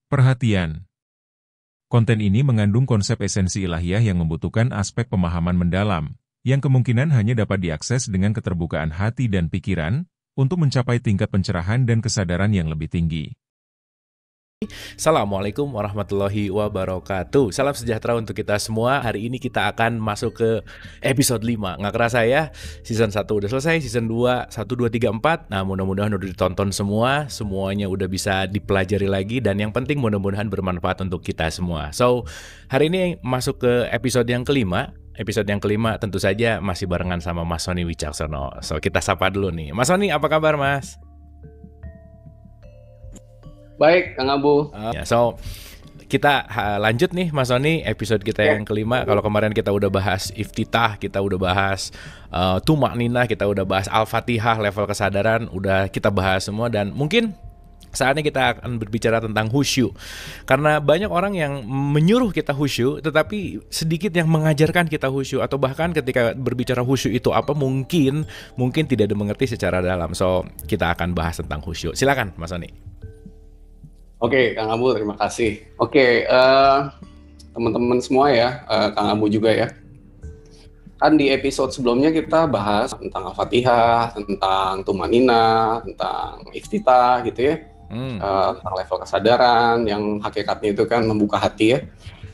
Perhatian. Konten ini mengandung konsep esensi ilahiyah yang membutuhkan aspek pemahaman mendalam, yang kemungkinan hanya dapat diakses dengan keterbukaan hati dan pikiran, untuk mencapai tingkat pencerahan dan kesadaran yang lebih tinggi. Assalamualaikum warahmatullahi wabarakatuh. Salam sejahtera untuk kita semua. Hari ini kita akan masuk ke episode 5. Nggak kerasa ya, season 1 udah selesai, season 2, 1, 2, 3, 4. Nah, mudah-mudahan udah ditonton semua, semuanya udah bisa dipelajari lagi. Dan yang penting mudah-mudahan bermanfaat untuk kita semua. So, hari ini masuk ke episode yang kelima. Episode yang kelima tentu saja masih barengan sama Mas Sony Wicaksono. So, kita sapa dulu nih. Mas Sony, apa kabar Mas? Baik, Kang Abu. So kita lanjut nih Mas Sony, episode kita yang kelima. Kalau kemarin kita udah bahas iftitah, kita udah bahas tumakninah, kita udah bahas al-fatihah, level kesadaran, udah kita bahas semua. Dan mungkin saatnya kita akan berbicara tentang khusyuk. Karena banyak orang yang menyuruh kita khusyuk, tetapi sedikit yang mengajarkan kita khusyuk. Atau bahkan ketika berbicara khusyuk itu apa, mungkin tidak dimengerti secara dalam. So kita akan bahas tentang khusyuk. Silakan Mas Sony. Oke, Kang Abu, terima kasih. Oke, teman-teman semua ya, Kang Abu juga ya. Kan di episode sebelumnya kita bahas tentang Al-Fatihah, tentang tumanina, tentang iftitah gitu ya. Tentang level kesadaran yang hakikatnya itu kan membuka hati ya.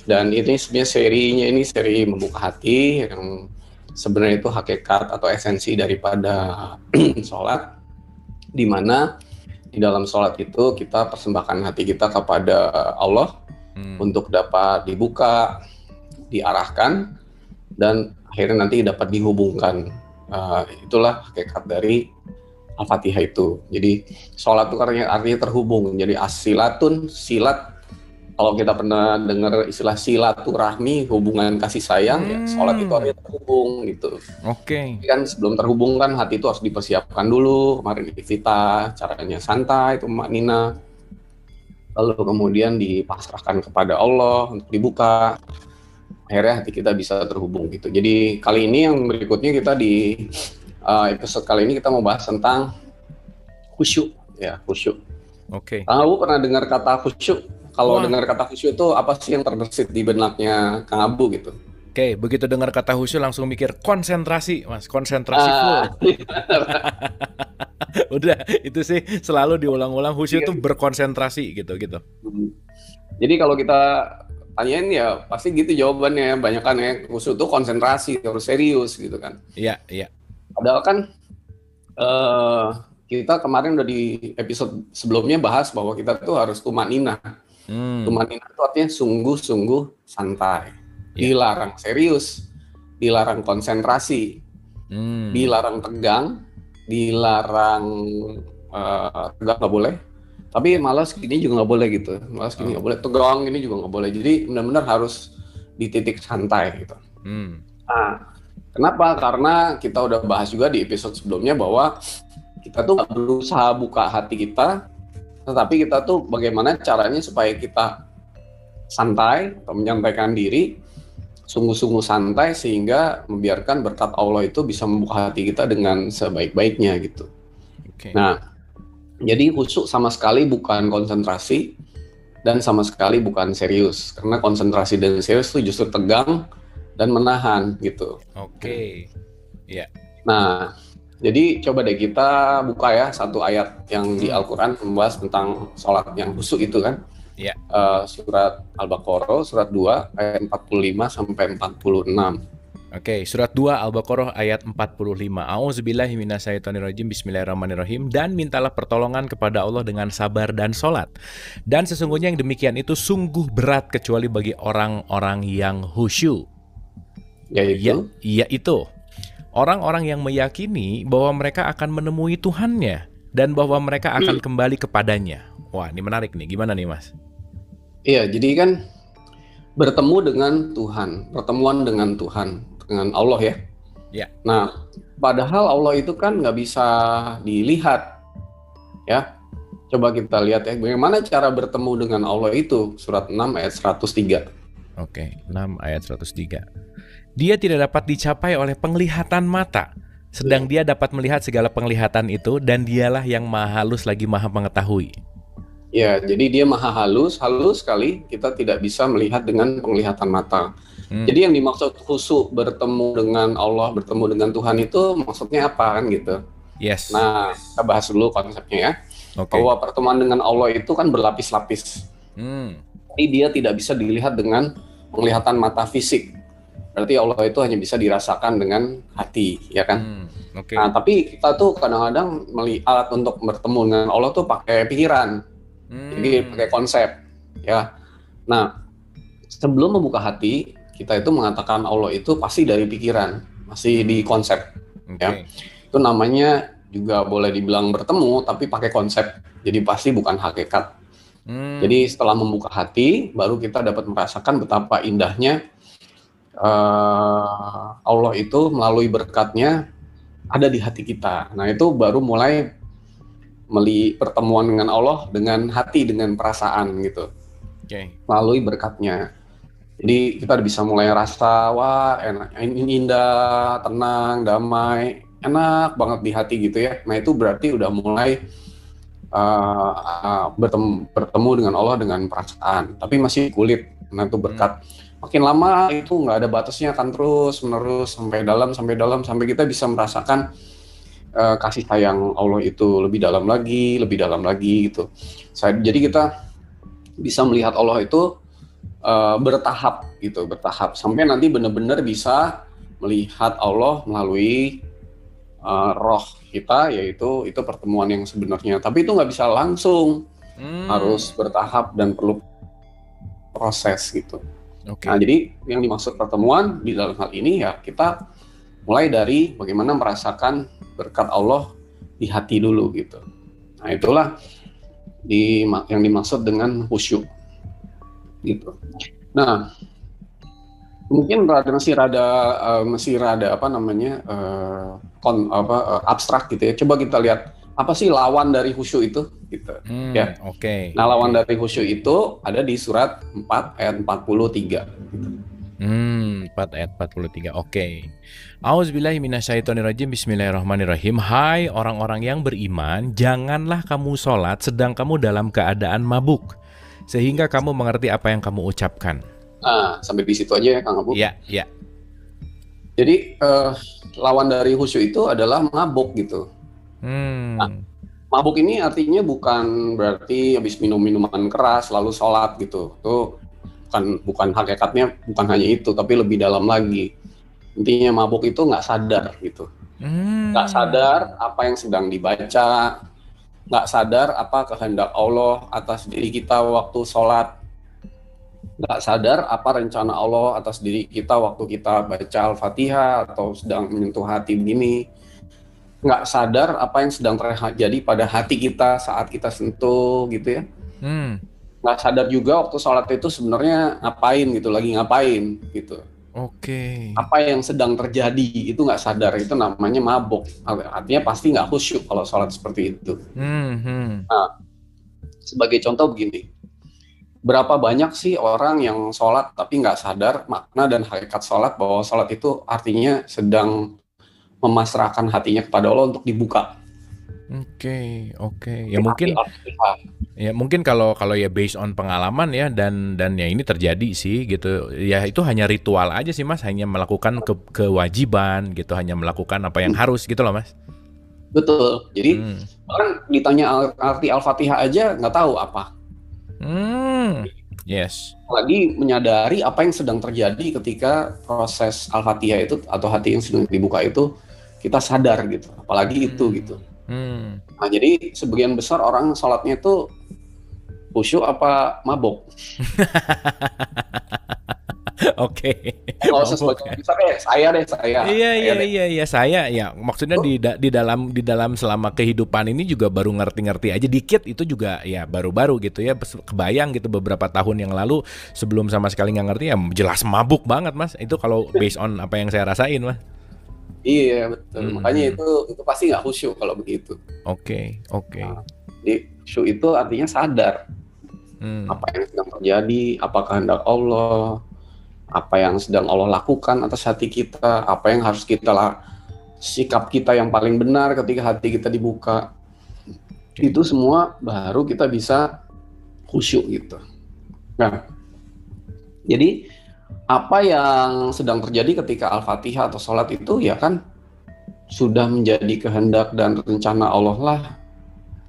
Dan ini sebenarnya serinya ini seri membuka hati yang sebenarnya itu hakikat atau esensi daripada sholat, di mana di dalam sholat itu kita persembahkan hati kita kepada Allah untuk dapat dibuka, diarahkan, dan akhirnya nanti dapat dihubungkan. Itulah hakikat dari Al-Fatihah itu. Jadi sholat itu artinya terhubung. Jadi as-silatun, silat. Kalau kita pernah dengar istilah silaturahmi, hubungan kasih sayang, ya sholat itu artinya terhubung gitu. Oke. Kan sebelum terhubung kan hati itu harus dipersiapkan dulu. Kemarin iftitah, caranya santai, itu maknina. Lalu kemudian dipasrahkan kepada Allah untuk dibuka. Akhirnya hati kita bisa terhubung gitu. Jadi kali ini yang berikutnya kita di episode kali ini kita mau bahas tentang khusyuk. Ya, khusyuk. Oke. Kang Abu pernah dengar kata khusyuk? Kalau dengar kata khusyuk itu apa sih yang terbersit di benaknya Kang Abu gitu? Oke, begitu dengar kata khusyuk langsung mikir konsentrasi, Mas, konsentrasi full. Udah, itu sih selalu diulang-ulang, khusyuk itu berkonsentrasi gitu. Jadi kalau kita tanyain ya pasti gitu jawabannya, banyak kan ya, khusyuk itu konsentrasi, harus serius gitu kan. Iya. Padahal kan kita kemarin udah di episode sebelumnya bahas bahwa kita tuh harus tumanina. Tumanina itu artinya sungguh-sungguh santai, dilarang serius, dilarang konsentrasi, dilarang tegang, dilarang tegang nggak boleh, tapi malas gini juga nggak boleh gitu, malas gini nggak boleh, tegang gini juga nggak boleh. Jadi benar-benar harus di titik santai gitu. Nah, kenapa? Karena kita udah bahas juga di episode sebelumnya bahwa kita tuh nggak berusaha buka hati kita, tetapi kita tuh bagaimana caranya supaya kita santai atau menyampaikan diri, sungguh-sungguh santai sehingga membiarkan berkat Allah itu bisa membuka hati kita dengan sebaik-baiknya gitu. Okay. Nah, jadi khusyuk sama sekali bukan konsentrasi dan sama sekali bukan serius. Karena konsentrasi dan serius itu justru tegang dan menahan gitu. Oke. Iya. Nah, jadi coba deh kita buka ya satu ayat yang di Al-Quran membahas tentang sholat yang khusyuk itu kan. Iya. Surat Al-Baqarah, surat 2, ayat 45 sampai 46. Oke, surat 2 Al-Baqarah ayat 45. A'udzubillahi minasyaitonirrajim. Bismillahirrahmanirrahim. Dan mintalah pertolongan kepada Allah dengan sabar dan sholat. Dan sesungguhnya yang demikian itu sungguh berat kecuali bagi orang-orang yang khusyuk. Yaitu? Yaitu orang-orang yang meyakini bahwa mereka akan menemui Tuhannya dan bahwa mereka akan kembali kepadanya. Wah, ini menarik nih. Gimana nih, Mas? Iya, jadi kan bertemu dengan Tuhan, pertemuan dengan Tuhan, dengan Allah ya. Ya. Nah, padahal Allah itu kan nggak bisa dilihat, ya. Coba kita lihat ya, bagaimana cara bertemu dengan Allah itu, surat 6 ayat 103. Oke, 6 ayat 103. Dia tidak dapat dicapai oleh penglihatan mata, sedang dia dapat melihat segala penglihatan itu, dan dialah yang maha halus lagi maha mengetahui. Ya, jadi dia maha halus, halus sekali. Kita tidak bisa melihat dengan penglihatan mata. Jadi yang dimaksud khusyuk bertemu dengan Allah, bertemu dengan Tuhan itu maksudnya apa kan gitu. Yes. Nah, kita bahas dulu konsepnya ya. Oke. Bahwa pertemuan dengan Allah itu kan berlapis-lapis. Jadi dia tidak bisa dilihat dengan penglihatan mata fisik. Berarti Allah itu hanya bisa dirasakan dengan hati, ya kan? Oke. Nah, tapi kita tuh kadang-kadang melihat untuk bertemu dengan Allah tuh pakai pikiran. Jadi pakai konsep, ya. Nah, sebelum membuka hati, kita itu mengatakan Allah itu pasti dari pikiran, masih di konsep, ya. Itu namanya juga boleh dibilang bertemu, tapi pakai konsep. Jadi pasti bukan hakikat. Jadi setelah membuka hati, baru kita dapat merasakan betapa indahnya Allah itu melalui berkatnya ada di hati kita. Nah, itu baru mulai pertemuan dengan Allah dengan hati, dengan perasaan gitu. Melalui berkatnya. Jadi kita bisa mulai rasa wah enak, ini indah, tenang, damai, enak banget di hati gitu ya. Nah, itu berarti udah mulai bertemu dengan Allah dengan perasaan, tapi masih kulit. Nah, itu berkat. Makin lama itu nggak ada batasnya, akan terus menerus sampai dalam sampai kita bisa merasakan kasih sayang Allah itu lebih dalam lagi gitu. Jadi kita bisa melihat Allah itu bertahap sampai nanti benar-benar bisa melihat Allah melalui roh kita, yaitu itu pertemuan yang sebenarnya. Tapi itu nggak bisa langsung, harus bertahap dan perlu proses gitu. Nah, jadi yang dimaksud pertemuan di dalam hal ini ya kita mulai dari bagaimana merasakan berkat Allah di hati dulu gitu. Nah, itulah yang dimaksud dengan khusyuk gitu. Nah, mungkin masih rada apa namanya abstrak gitu ya. Coba kita lihat apa sih lawan dari khusyuk itu gitu ya. Nah, lawan dari khusyuk itu ada di surat 4 ayat 43 gitu. 4 ayat 43. Oke. Auzubillahi minasyaitonirrajim. Bismillahirrahmanirrahim. Hai orang-orang yang beriman, janganlah kamu sholat sedang kamu dalam keadaan mabuk, sehingga kamu mengerti apa yang kamu ucapkan. Sampai di situ aja ya Kang Abu. Iya. Jadi lawan dari khusyuk itu adalah mabuk gitu. Nah, mabuk ini artinya bukan berarti habis minum minuman keras lalu sholat gitu. Itu bukan hakikatnya, bukan hanya itu, tapi lebih dalam lagi. Intinya mabuk itu nggak sadar gitu. Nggak sadar apa yang sedang dibaca, nggak sadar apa kehendak Allah atas diri kita waktu sholat, nggak sadar apa rencana Allah atas diri kita waktu kita baca Al-Fatihah atau sedang menyentuh hati begini. Nggak sadar apa yang sedang terjadi pada hati kita saat kita sentuh gitu ya. Nggak sadar juga waktu sholat itu sebenarnya ngapain gitu, lagi ngapain gitu. Apa yang sedang terjadi itu nggak sadar, itu namanya mabuk. Artinya pasti nggak khusyuk kalau sholat seperti itu. Nah, sebagai contoh begini, berapa banyak sih orang yang sholat tapi nggak sadar makna dan hakikat sholat, bahwa sholat itu artinya sedang memasrahkan hatinya kepada Allah untuk dibuka. Ya mungkin kalau ya based on pengalaman ya dan ya ini terjadi sih gitu. Ya itu hanya ritual aja sih Mas, hanya melakukan kewajiban gitu, hanya melakukan apa yang harus gitu loh Mas. Betul. Jadi orang ditanya arti Al-Fatihah aja nggak tahu apa. Yes. Lagi menyadari apa yang sedang terjadi ketika proses Al-Fatihah itu atau hati yang sedang dibuka itu kita sadar gitu. Apalagi itu gitu. Nah, jadi sebagian besar orang sholatnya itu khusyuk apa mabuk? Kalau sesuatu misalnya saya. Iya saya ya. Maksudnya di dalam selama kehidupan ini juga baru ngerti-ngerti aja dikit, itu juga ya baru-baru gitu ya. Kebayang gitu beberapa tahun yang lalu sebelum sama sekali nggak ngerti ya jelas mabuk banget Mas. Itu kalau based on apa yang saya rasain Mas. Iya betul. Makanya itu pasti nggak khusyuk kalau begitu. Nah, jadi khusyuk itu artinya sadar apa yang sedang terjadi, apa kehendak Allah, apa yang sedang Allah lakukan atas hati kita, apa yang harus sikap kita yang paling benar ketika hati kita dibuka. Itu semua baru kita bisa khusyuk gitu. Nah, jadi apa yang sedang terjadi ketika Al-Fatihah atau sholat itu ya kan sudah menjadi kehendak dan rencana Allah lah,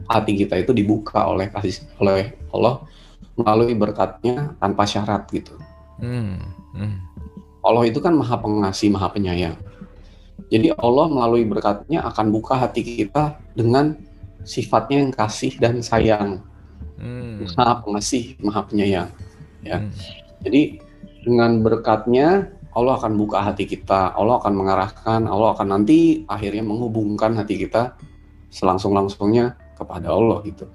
hati kita itu dibuka oleh Allah melalui berkatnya tanpa syarat gitu. Allah itu kan maha pengasih, maha penyayang. Jadi Allah melalui berkatnya akan buka hati kita dengan sifatnya yang kasih dan sayang. Maha pengasih, maha penyayang. Ya. Jadi dengan berkatnya Allah akan buka hati kita, Allah akan mengarahkan, Allah akan nanti akhirnya menghubungkan hati kita selangsung-langsungnya kepada Allah gitu.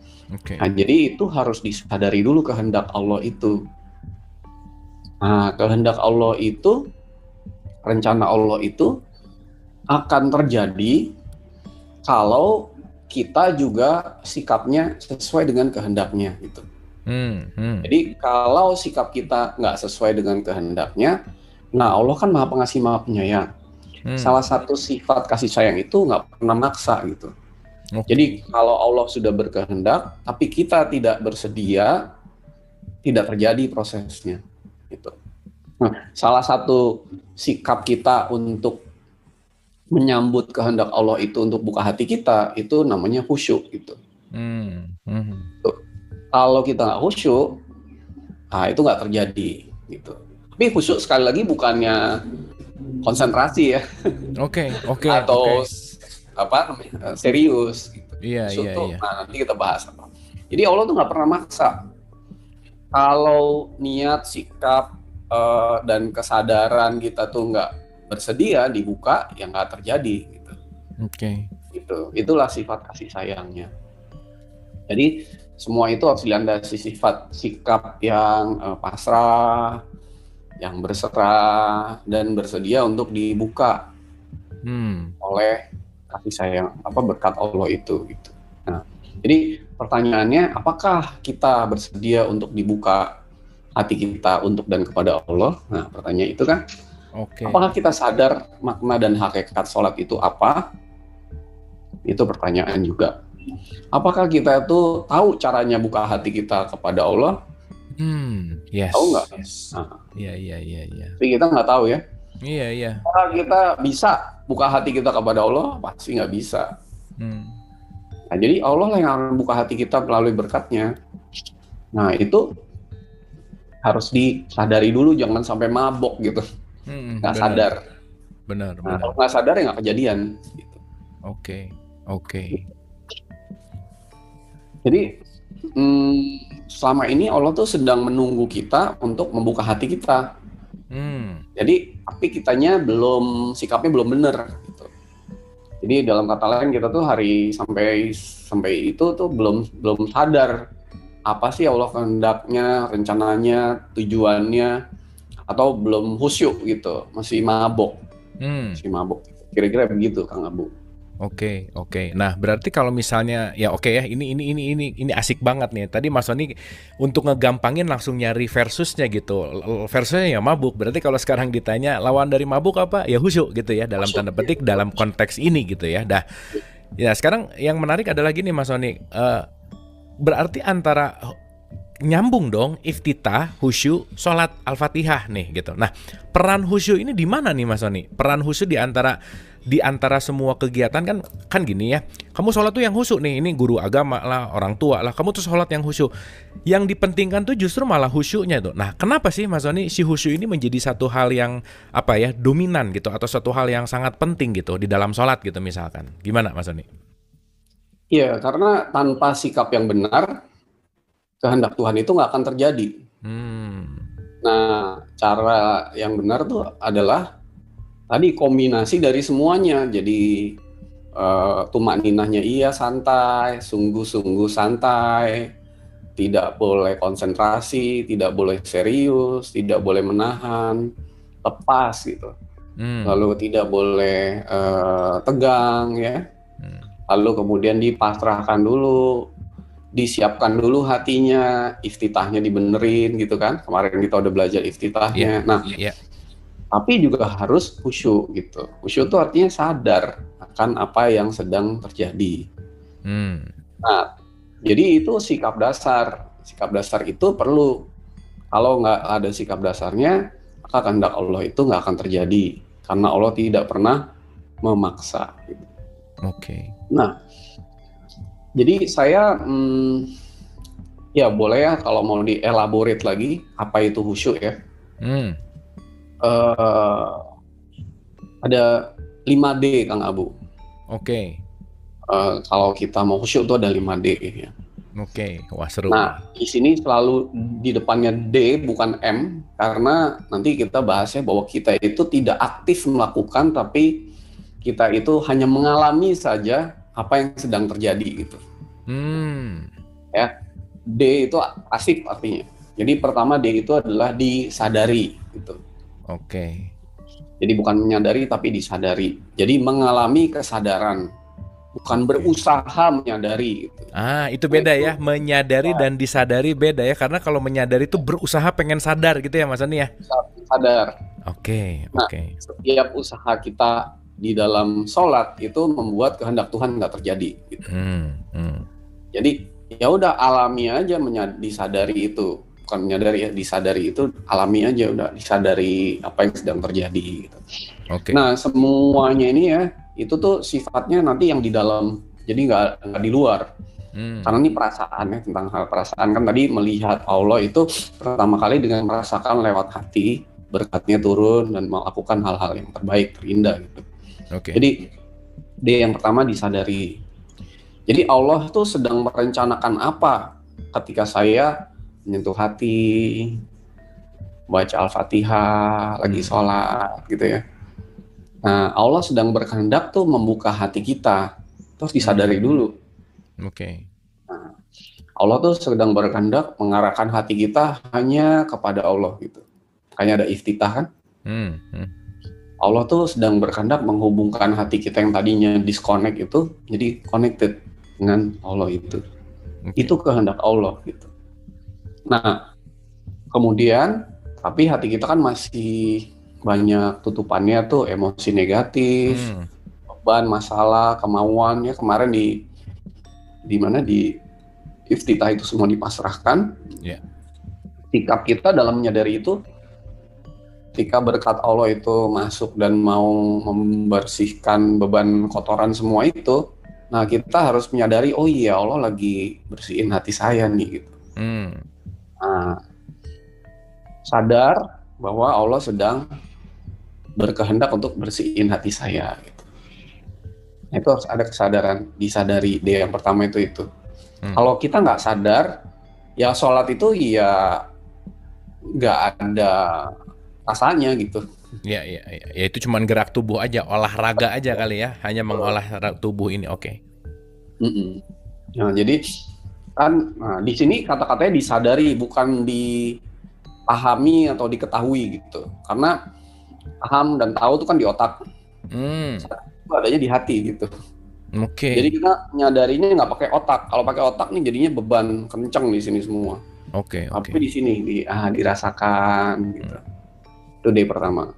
Nah, jadi itu harus disadari dulu kehendak Allah itu. Nah, kehendak Allah itu, rencana Allah itu akan terjadi kalau kita juga sikapnya sesuai dengan kehendaknya gitu. Jadi kalau sikap kita nggak sesuai dengan kehendaknya, nah Allah kan maha pengasih, maha penyayang. Salah satu sifat kasih sayang itu nggak pernah maksa gitu. Jadi kalau Allah sudah berkehendak, tapi kita tidak bersedia, tidak terjadi prosesnya gitu. Nah, salah satu sikap kita untuk menyambut kehendak Allah itu untuk buka hati kita itu namanya khusyuk gitu. Kalau kita nggak khusyuk, nah itu nggak terjadi gitu. Tapi khusyuk sekali lagi bukannya konsentrasi ya, atau apa namanya serius gitu. Nah nanti kita bahas apa. Jadi Allah tuh nggak pernah maksa. Kalau niat, sikap dan kesadaran kita tuh nggak bersedia dibuka, ya nggak terjadi gitu. Gitu. Itulah sifat kasih sayangnya. Jadi semua itu harus dilandasi sifat sikap yang pasrah, yang berserah dan bersedia untuk dibuka oleh kasih sayang berkat Allah itu gitu. Nah, jadi pertanyaannya, apakah kita bersedia untuk dibuka hati kita untuk dan kepada Allah? Nah, pertanyaan itu kan, apakah kita sadar makna dan hakikat sholat itu apa? Itu pertanyaan juga. Apakah kita itu tahu caranya buka hati kita kepada Allah? Tahu nggak? Tapi kita nggak tahu ya. Apakah kita bisa buka hati kita kepada Allah? Pasti nggak bisa. Nah, jadi Allah yang akan buka hati kita melalui berkatnya. Nah, itu harus disadari dulu, jangan sampai mabok gitu. Nggak sadar. Benar. Kalau nggak sadar ya nggak kejadian. Gitu. Oke. Jadi selama ini Allah tuh sedang menunggu kita untuk membuka hati kita. Jadi tapi kitanya sikapnya belum benar gitu. Jadi dalam kata lain kita tuh sampai itu tuh belum sadar apa sih Allah kehendaknya, rencananya, tujuannya, atau belum khusyuk gitu, masih mabok. Kira-kira begitu Kang Abu. Oke. Nah, berarti kalau misalnya ya ini asik banget nih. Tadi Mas Sony untuk ngegampangin langsung nyari versusnya gitu. Versusnya ya mabuk. Berarti kalau sekarang ditanya lawan dari mabuk apa? Ya khusyuk gitu ya, dalam tanda petik dalam konteks ini gitu ya. Ya sekarang yang menarik adalah gini Mas Sony. Berarti antara nyambung dong iftitah, khusyuk, sholat Al-Fatihah nih gitu. Nah, peran khusyuk ini di mana nih Mas Sony? Peran khusyuk di antara semua kegiatan kan gini ya. Kamu sholat tuh yang khusyuk nih, ini guru agama lah, orang tua lah, kamu tuh sholat yang khusyuk. Yang dipentingkan tuh justru malah khusyuknya tuh. Nah, kenapa sih Mas Sony si khusyuk ini menjadi satu hal yang dominan gitu, atau satu hal yang sangat penting gitu di dalam sholat gitu misalkan? Gimana Mas Sony? Iya, karena tanpa sikap yang benar, kehendak Tuhan itu nggak akan terjadi. Nah, cara yang benar tuh adalah tadi kombinasi dari semuanya. Jadi tumak ninahnya santai, sungguh-sungguh santai, tidak boleh konsentrasi, tidak boleh serius, tidak boleh menahan, lepas gitu. Lalu tidak boleh tegang ya. Lalu kemudian dipasrahkan dulu, disiapkan dulu hatinya, iftitahnya dibenerin gitu kan. Kemarin kita udah belajar iftitahnya. Tapi juga harus khusyuk gitu. Khusyuk itu artinya sadar akan apa yang sedang terjadi. Nah, jadi itu sikap dasar sikap dasar itu perlu. Kalau nggak ada sikap dasarnya, maka kehendak Allah itu nggak akan terjadi. Karena Allah tidak pernah memaksa. Oke. Nah, jadi saya ya boleh ya kalau mau dielaborate lagi apa itu khusyuk ya. Ada 5D Kang Abu. Oke. Kalau kita mau khusyuk itu ada 5D ya. Oke, wah seru. Nah, di sini selalu di depannya D bukan M karena nanti kita bahasnya bahwa kita itu tidak aktif melakukan tapi kita itu hanya mengalami saja apa yang sedang terjadi gitu. Ya, D itu pasif artinya. Jadi pertama D itu adalah disadari gitu. Oke. Jadi bukan menyadari tapi disadari. Jadi mengalami kesadaran, bukan berusaha menyadari gitu. Itu beda ya, menyadari dan disadari beda ya, karena kalau menyadari itu berusaha pengen sadar gitu ya Mas Sony ya. Sadar. Oke. Setiap usaha kita di dalam sholat itu membuat kehendak Tuhan nggak terjadi. Gitu. Jadi ya udah alami aja disadari itu, bukan menyadari ya, disadari itu alami aja udah disadari apa yang sedang terjadi. Gitu. Oke. Nah semuanya ini ya itu tuh sifatnya nanti yang di dalam, jadi nggak di luar. Karena ini perasaannya, tentang hal perasaan kan tadi melihat Allah itu pertama kali dengan merasakan lewat hati, berkatnya turun dan melakukan hal-hal yang terbaik, terindah gitu. Oke. Jadi dia yang pertama disadari. Jadi Allah tuh sedang merencanakan apa ketika saya menyentuh hati, baca Al-Fatihah, lagi sholat gitu ya. Nah Allah sedang berkehendak tuh membuka hati kita, terus disadari dulu. Oke. Nah, Allah tuh sedang berkehendak mengarahkan hati kita hanya kepada Allah gitu. Kayaknya ada iftitah kan? Allah tuh sedang berkehendak menghubungkan hati kita yang tadinya disconnect itu jadi connected dengan Allah itu. Itu kehendak Allah gitu. Nah, kemudian tapi hati kita kan masih banyak tutupannya tuh, emosi negatif, beban, masalah, kemauan ya. Kemarin di mana di iftitah itu semua dipasrahkan. Sikap kita dalam menyadari itu, ketika berkat Allah itu masuk dan mau membersihkan beban kotoran semua itu, nah kita harus menyadari, oh iya Allah lagi bersihin hati saya nih gitu. Nah, sadar bahwa Allah sedang berkehendak untuk bersihin hati saya gitu. Nah, itu harus ada kesadaran, disadari. Dia yang pertama itu. Kalau kita nggak sadar, ya sholat itu ya nggak ada rasanya gitu. Ya itu cuman gerak tubuh aja, olahraga aja kali ya, hanya mengolah tubuh ini. Oke. Nah, jadi kan di sini kata-katanya disadari, bukan dipahami atau diketahui gitu. Karena paham dan tahu itu kan di otak. Itu adanya di hati gitu. Oke. Jadi kita nyadarinya nggak pakai otak. Kalau pakai otak nih jadinya beban kenceng di sini semua. Oke. Tapi di sini dirasakan gitu. Itu day pertama.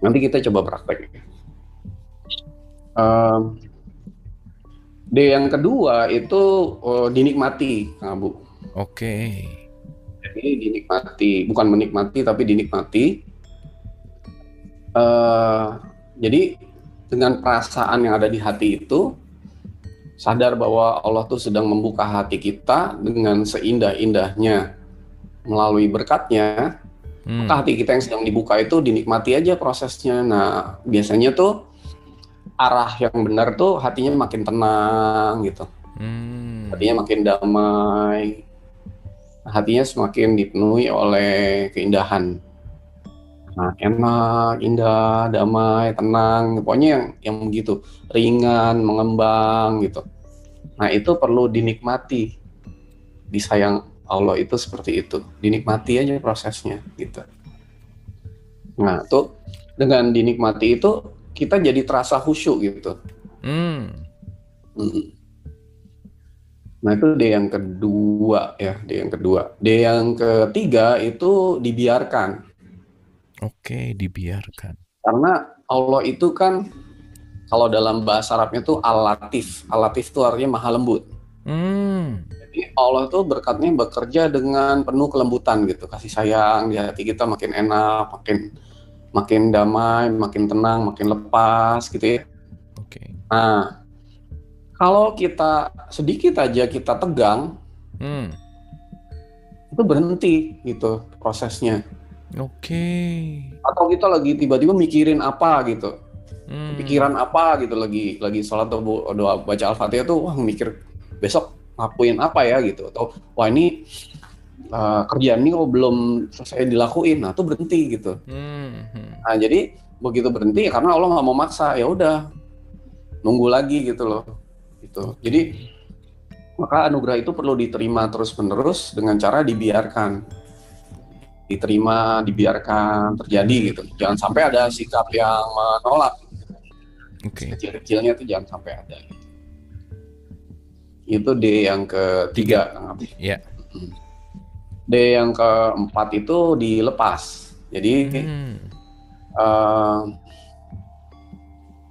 Nanti kita coba praktek. Day yang kedua itu dinikmati, Kang Abu. Oke. Jadi dinikmati, bukan menikmati tapi dinikmati. Jadi dengan perasaan yang ada di hati itu, sadar bahwa Allah tuh sedang membuka hati kita dengan seindah-indahnya melalui berkatnya. Maka hati kita yang sedang dibuka itu dinikmati aja prosesnya. Nah biasanya tuh arah yang benar tuh hatinya makin tenang gitu. Hatinya makin damai. Hatinya semakin dipenuhi oleh keindahan. Nah, enak, indah, damai, tenang, pokoknya yang begitu, ringan, mengembang gitu. Nah itu perlu dinikmati. Disayang Allah itu seperti itu, dinikmati aja prosesnya gitu. Nah tuh dengan dinikmati itu kita jadi terasa khusyuk gitu. Nah itu D yang kedua ya, D yang kedua. D yang ketiga itu dibiarkan. Oke, dibiarkan. Karena Allah itu kan kalau dalam bahasa Arabnya tuh Al-Latif. Al-Latif itu artinya maha lembut. Jadi Allah tuh berkatnya bekerja dengan penuh kelembutan gitu, kasih sayang di hati kita makin enak, makin makin damai, makin tenang, makin lepas gitu ya. Oke. Nah, kalau kita sedikit aja kita tegang, itu berhenti gitu prosesnya. Oke. Atau kita lagi tiba-tiba mikirin apa gitu, pikiran apa gitu, lagi sholat atau doa baca Al-Fatihah tuh, wah mikir besok ngapain apa ya gitu, atau wah ini kerjaan ini kok belum selesai dilakuin, nah tuh berhenti gitu. Nah jadi begitu berhenti ya karena Allah nggak mau maksa, ya udah nunggu lagi gitu loh gitu. Jadi maka anugerah itu perlu diterima terus-menerus dengan cara dibiarkan, diterima, dibiarkan terjadi gitu. Jangan sampai ada sikap yang menolak. Kecil-kecilnya tuh jangan sampai ada. Itu D yang ketiga, Kang Abi. Iya. D yang keempat itu dilepas. Jadi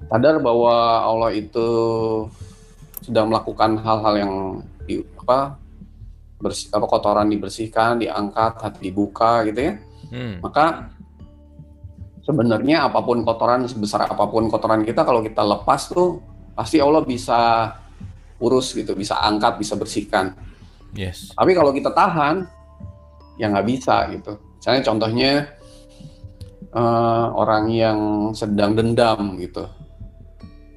sadar bahwa Allah itu sedang melakukan hal-hal yang kotoran dibersihkan, diangkat, hati dibuka gitu ya. Maka sebenarnya apapun kotoran, sebesar apapun kotoran kita, kalau kita lepas tuh pasti Allah bisa urus gitu, bisa angkat, bisa bersihkan. Yes. Tapi kalau kita tahan, ya nggak bisa gitu. Misalnya contohnya orang yang sedang dendam gitu,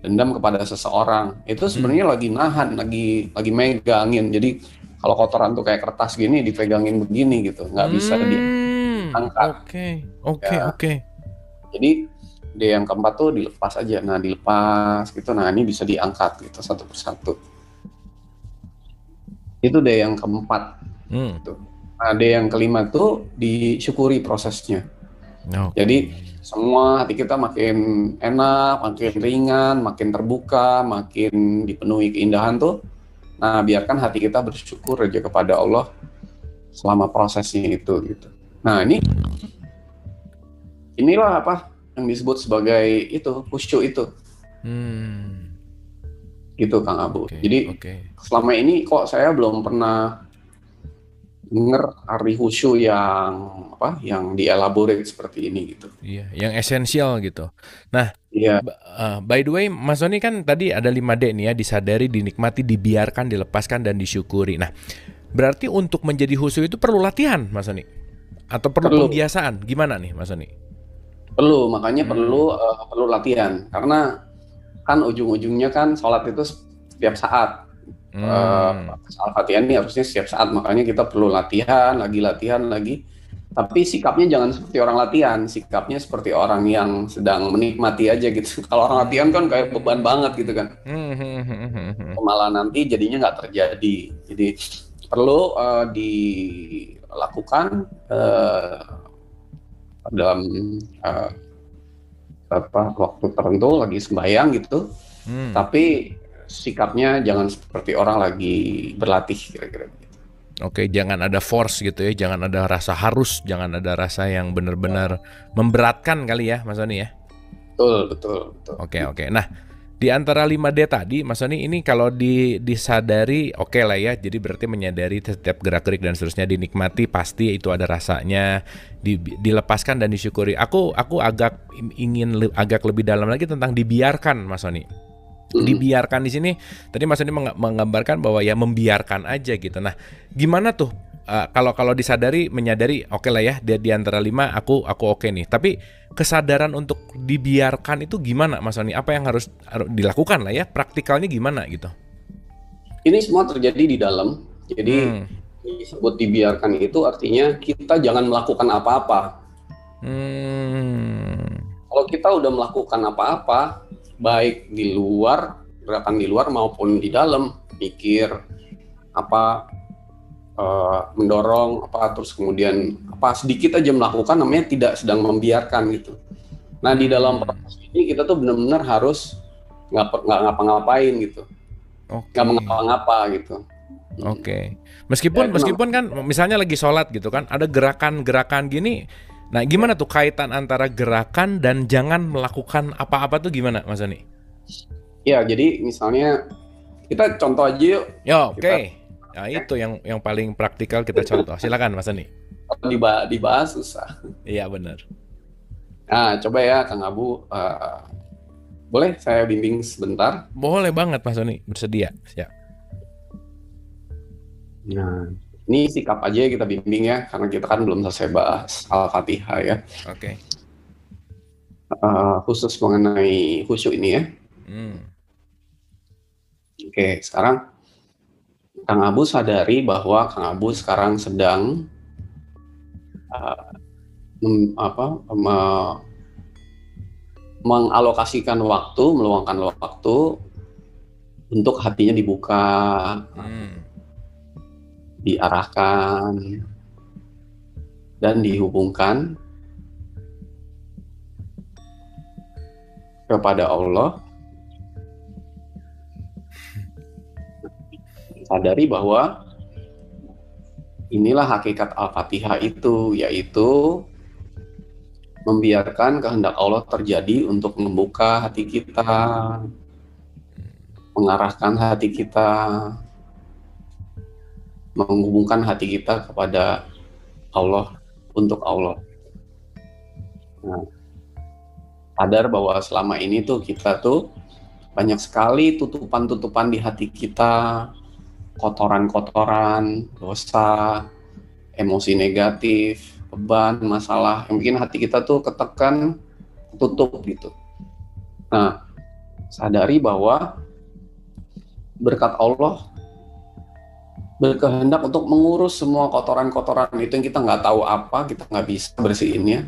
dendam kepada seseorang, itu sebenarnya lagi nahan, lagi megangin. Jadi kalau kotoran tuh kayak kertas gini, dipegangin begini gitu, nggak bisa diangkat. Oke. Jadi D yang keempat tuh dilepas aja. Nah dilepas gitu, nah ini bisa diangkat gitu satu persatu. Itu D yang keempat. Gitu. Nah D yang kelima tuh disyukuri prosesnya. Jadi semua hati kita makin enak, makin ringan, makin terbuka, makin dipenuhi keindahan tuh. Nah biarkan hati kita bersyukur aja kepada Allah selama prosesnya itu gitu. Nah inilah apa yang disebut sebagai itu khusyuk itu. Gitu Kang Abu. Jadi selama ini kok saya belum pernah dengar arti khusyuk yang dielaborate seperti ini gitu. Iya, yang esensial gitu. Nah, iya. By the way, Mas Sony kan tadi ada 5D nih ya, disadari, dinikmati, dibiarkan, dilepaskan, dan disyukuri. Nah, berarti untuk menjadi khusyuk itu perlu latihan, Mas Sony? Atau perlu pembiasaan? Gimana nih, Mas Sony? Perlu, makanya perlu latihan. Karena kan ujung-ujungnya kan sholat itu setiap saat. Al-Fatihah ini harusnya setiap saat, makanya kita perlu latihan lagi. Tapi sikapnya jangan seperti orang latihan, sikapnya seperti orang yang sedang menikmati aja gitu. Kalau orang latihan kan kayak beban banget gitu kan. Malah nanti jadinya nggak terjadi. Jadi perlu dilakukan dalam waktu tertentu lagi sembahyang gitu. Tapi sikapnya jangan seperti orang lagi berlatih kira-kira gitu. Oke, jangan ada force gitu ya, jangan ada rasa harus, jangan ada rasa yang benar-benar memberatkan kali ya, Mas Sony ya. Betul. Oke. Nah, di antara 5D tadi, Mas Sony, ini kalau disadari oke lah ya, jadi berarti menyadari setiap gerak-gerik dan seterusnya, dinikmati pasti itu ada rasanya, dilepaskan dan disyukuri. Aku ingin agak lebih dalam lagi tentang dibiarkan, Mas Sony. Dibiarkan di sini tadi Mas Sony menggambarkan bahwa ya membiarkan aja gitu. Nah, gimana tuh kalau disadari, menyadari oke lah ya, di antara 5 aku oke nih. Tapi kesadaran untuk dibiarkan itu gimana, Mas Sony? Apa yang harus dilakukan lah ya? Praktikalnya gimana gitu? Ini semua terjadi di dalam. Jadi disebut dibiarkan itu artinya kita jangan melakukan apa-apa. Kalau kita udah melakukan apa-apa, baik di luar, gerakan di luar maupun di dalam, pikir mendorong terus kemudian sedikit aja melakukan, namanya tidak sedang membiarkan gitu. Nah di dalam proses ini kita tuh benar-benar harus nggak ngapa-ngapain gitu, nggak mengapa-ngapa gitu. Oke. Meskipun kan misalnya lagi sholat gitu kan, ada gerakan-gerakan gini. Nah, gimana tuh kaitan antara gerakan dan jangan melakukan apa-apa tuh gimana, Mas Sony? Ya, jadi misalnya Kita contoh aja yuk. Ya, oke. Kita Nah, itu yang paling praktikal kita contoh. Silakan Mas Ani. dibahas susah. Iya, benar. Nah, coba ya Kang Abu, boleh saya bimbing sebentar? Boleh banget Mas Ani, bersedia. Siap. Nah, ini sikap aja kita bimbing ya, karena kita kan belum selesai bahas Al-Fatihah ya. Oke. Khusus mengenai khusyuk ini ya. Oke, sekarang Kang Abu sadari bahwa Kang Abu sekarang sedang mengalokasikan waktu, meluangkan waktu untuk hatinya dibuka, diarahkan, dan dihubungkan kepada Allah. Sadari bahwa inilah hakikat Al-Fatihah itu, yaitu membiarkan kehendak Allah terjadi untuk membuka hati kita, mengarahkan hati kita, menghubungkan hati kita kepada Allah, untuk Allah. Nah, sadar bahwa selama ini tuh kita tuh banyak sekali tutupan-tutupan di hati kita, kotoran-kotoran, dosa, emosi negatif, beban, masalah yang bikin hati kita tuh ketekan, tutup gitu. Nah, sadari bahwa berkat Allah berkehendak untuk mengurus semua kotoran-kotoran itu yang kita nggak tahu apa, kita nggak bisa bersihinnya.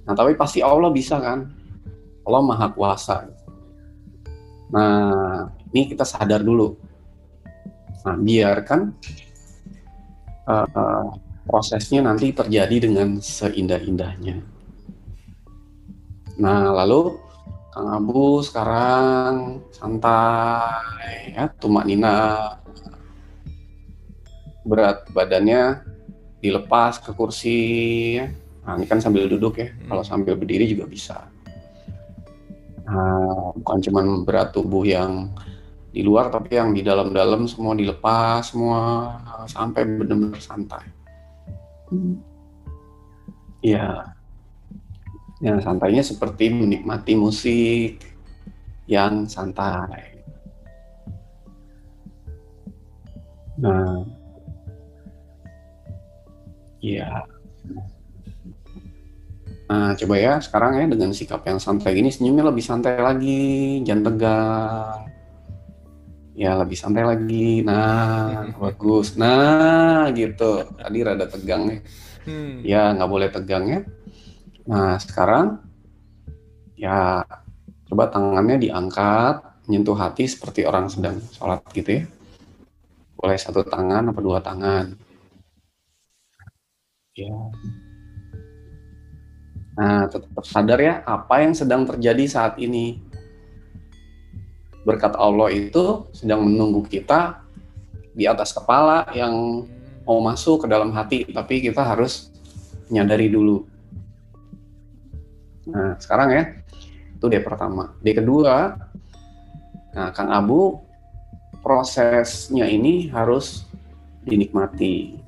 Nah, tapi pasti Allah bisa kan? Allah Maha Kuasa. Nah, ini kita sadar dulu. Nah, biarkan prosesnya nanti terjadi dengan seindah-indahnya. Nah, lalu Kang Abu sekarang santai ya, tumak nina, berat badannya dilepas ke kursi ya. Nah, ini kan sambil duduk ya, kalau sambil berdiri juga bisa. Nah, bukan cuma berat tubuh yang di luar, tapi yang di dalam-dalam semua dilepas semua sampai benar-benar santai. Ya, yang santainya seperti menikmati musik yang santai. Nah, ya. Nah, coba ya sekarang ya dengan sikap yang santai ini senyumnya lebih santai lagi, jangan tegang. Ya, lebih santai lagi. Nah, bagus. Nah, gitu. Tadi rada tegang nih. Ya, nggak boleh tegang ya. Nah, sekarang ya coba tangannya diangkat, menyentuh hati seperti orang sedang sholat gitu ya. Boleh satu tangan atau dua tangan. Ya. Nah, tetap sadar ya apa yang sedang terjadi saat ini. Berkat Allah itu sedang menunggu kita di atas kepala yang mau masuk ke dalam hati, tapi kita harus menyadari dulu. Nah, sekarang ya, itu D pertama. D kedua, nah Kang Abu, prosesnya ini harus dinikmati.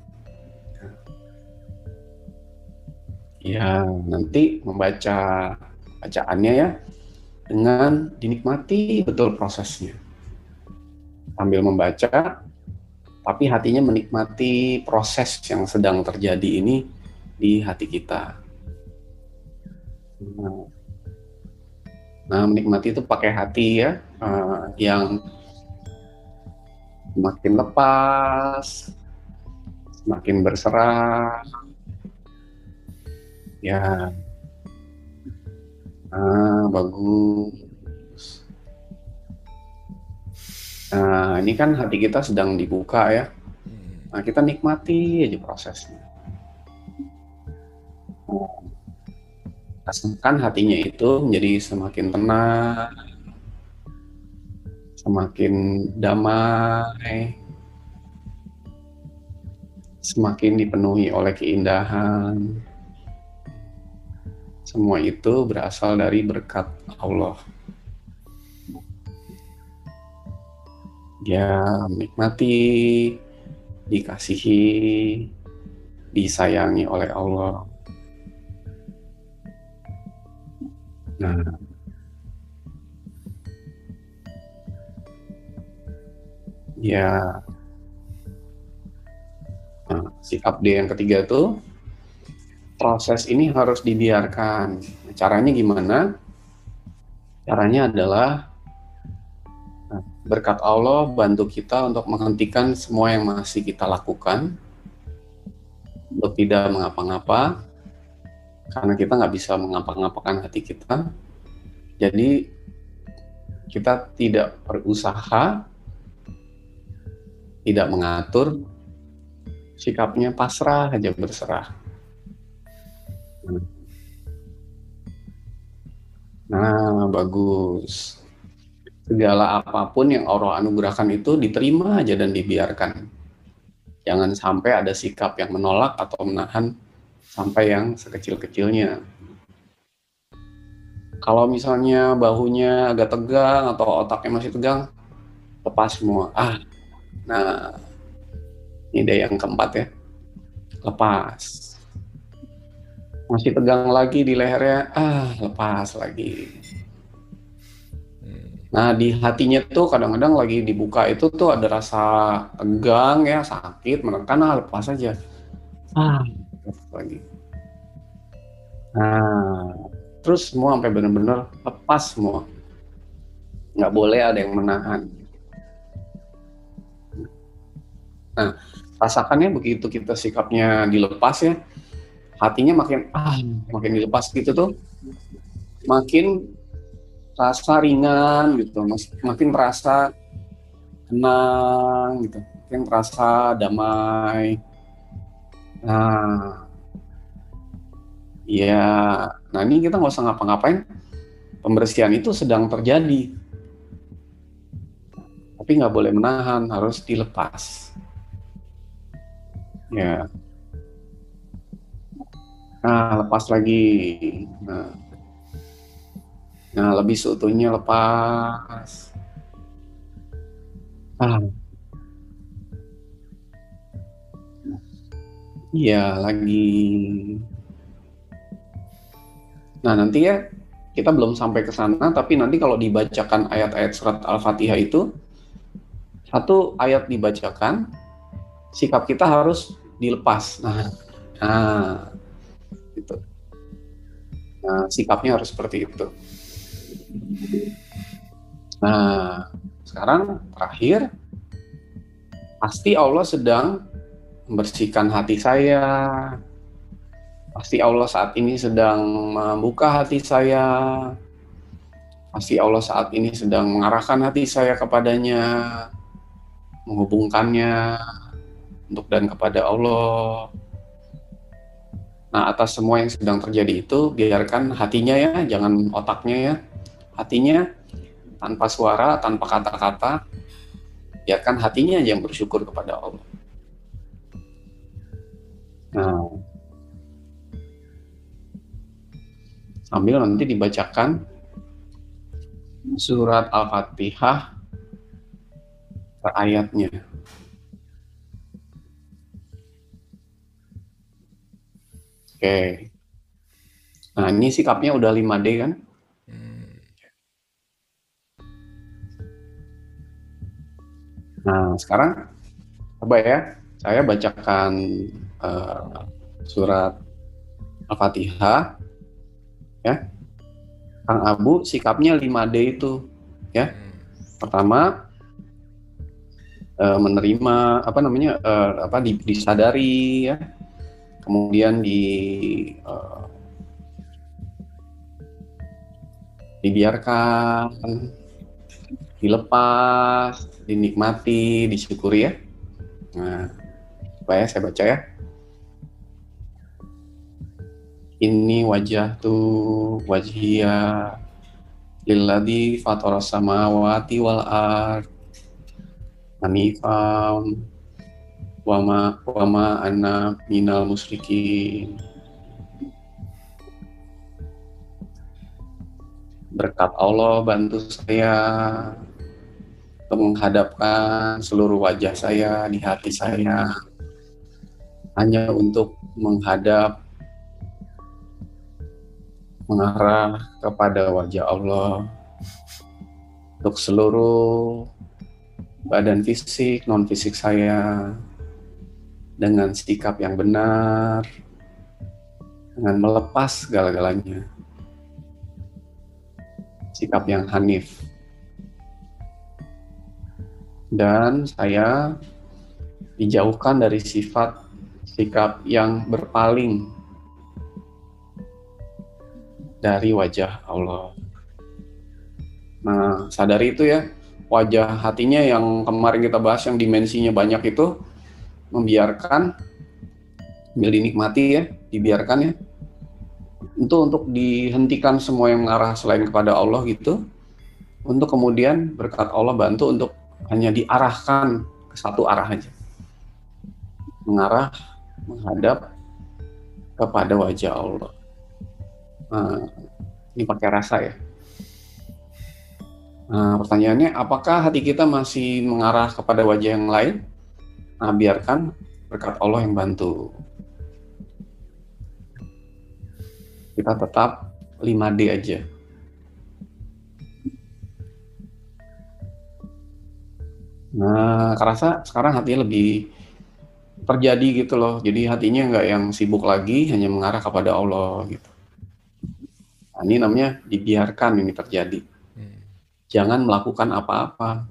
Ya, nanti membaca bacaannya ya, dengan dinikmati betul prosesnya. Sambil membaca, tapi hatinya menikmati proses yang sedang terjadi ini di hati kita. Nah, menikmati itu pakai hati ya, yang semakin lepas, semakin berserah. Ya, bagus. Nah, ini kan hati kita sedang dibuka ya. Nah, kita nikmati aja prosesnya. Rasakan hatinya itu menjadi semakin tenang, semakin damai, semakin dipenuhi oleh keindahan. Semua itu berasal dari berkat Allah. Dia menikmati, dikasihi, disayangi oleh Allah. Nah, ya, sikap D yang ketiga tuh, proses ini harus dibiarkan. Caranya gimana? Caranya adalah berkat Allah bantu kita untuk menghentikan semua yang masih kita lakukan, untuk tidak mengapa-ngapa, karena kita nggak bisa mengapa-ngapakan hati kita. Jadi kita tidak berusaha, tidak mengatur, sikapnya pasrah aja, berserah. Nah, bagus. Segala apapun yang Allah anugerahkan itu diterima aja dan dibiarkan. Jangan sampai ada sikap yang menolak atau menahan sampai yang sekecil-kecilnya. Kalau misalnya bahunya agak tegang atau otaknya masih tegang, lepas semua. Nah, ini deh yang keempat ya. Lepas. Masih tegang lagi di lehernya, lepas lagi. Nah, di hatinya tuh kadang-kadang lagi dibuka itu tuh ada rasa tegang ya, sakit, menekan, lepas aja. Lepas lagi. Nah, terus semua sampai benar-benar lepas semua. Nggak boleh ada yang menahan. Nah, rasakannya begitu kita sikapnya dilepas ya, hatinya makin dilepas gitu tuh, makin rasa ringan gitu, makin terasa tenang gitu, makin terasa damai. Nah, ya, nah ini kita nggak usah ngapa-ngapain, pembersihan itu sedang terjadi, tapi nggak boleh menahan, harus dilepas. Ya, nah lepas lagi. Nah, lebih seutuhnya lepas. Iya, lagi. Nah, nanti ya, kita belum sampai ke sana, tapi nanti kalau dibacakan ayat-ayat surat Al-Fatihah itu, satu ayat dibacakan, sikap kita harus dilepas. Nah, gitu. Nah, sikapnya harus seperti itu. Nah, sekarang terakhir, pasti Allah sedang membersihkan hati saya. Pasti Allah saat ini sedang membuka hati saya. Pasti Allah saat ini sedang mengarahkan hati saya kepadanya, menghubungkannya untuk dan kepada Allah. Nah, atas semua yang sedang terjadi itu, biarkan hatinya ya, jangan otaknya ya. Hatinya tanpa suara, tanpa kata-kata, biarkan hatinya aja yang bersyukur kepada Allah. Nah, sambil nanti dibacakan surat Al-Fatihah per ayatnya. Oke. Nah, ini sikapnya udah 5D kan? Nah, sekarang coba ya, saya bacakan surat Al-Fatihah ya. Kang Abu sikapnya 5D itu ya. Pertama, menerima disadari ya. Kemudian dibiarkan, dilepas, dinikmati, disyukuri ya. Nah, supaya saya baca ya. Inni wajjahtu wajhiya lilladzi fataras samawati wal ard hanifan wa ma ana minal musyrikin. Berkat Allah bantu saya, untuk menghadapkan seluruh wajah saya di hati saya, hanya untuk mengarah kepada wajah Allah, untuk seluruh badan fisik, non fisik saya, dengan sikap yang benar, dengan melepas segala-galanya, sikap yang hanif. Dan saya dijauhkan dari sifat sikap yang berpaling dari wajah Allah. Nah, sadari itu ya, wajah hatinya yang kemarin kita bahas yang dimensinya banyak itu membiarkan, sambil dinikmati ya, dibiarkan ya, untuk dihentikan semua yang mengarah selain kepada Allah gitu, untuk kemudian berkat Allah bantu untuk hanya diarahkan ke satu arah aja, mengarah, menghadap kepada wajah Allah. Nah, ini pakai rasa ya. Nah, pertanyaannya, apakah hati kita masih mengarah kepada wajah yang lain? Nah, biarkan berkat Allah yang bantu. Kita tetap 5D aja. Nah, kerasa sekarang hatinya lebih terjadi gitu loh. Jadi hatinya nggak yang sibuk lagi, hanya mengarah kepada Allah gitu. Nah, ini namanya dibiarkan ini terjadi. Jangan melakukan apa-apa.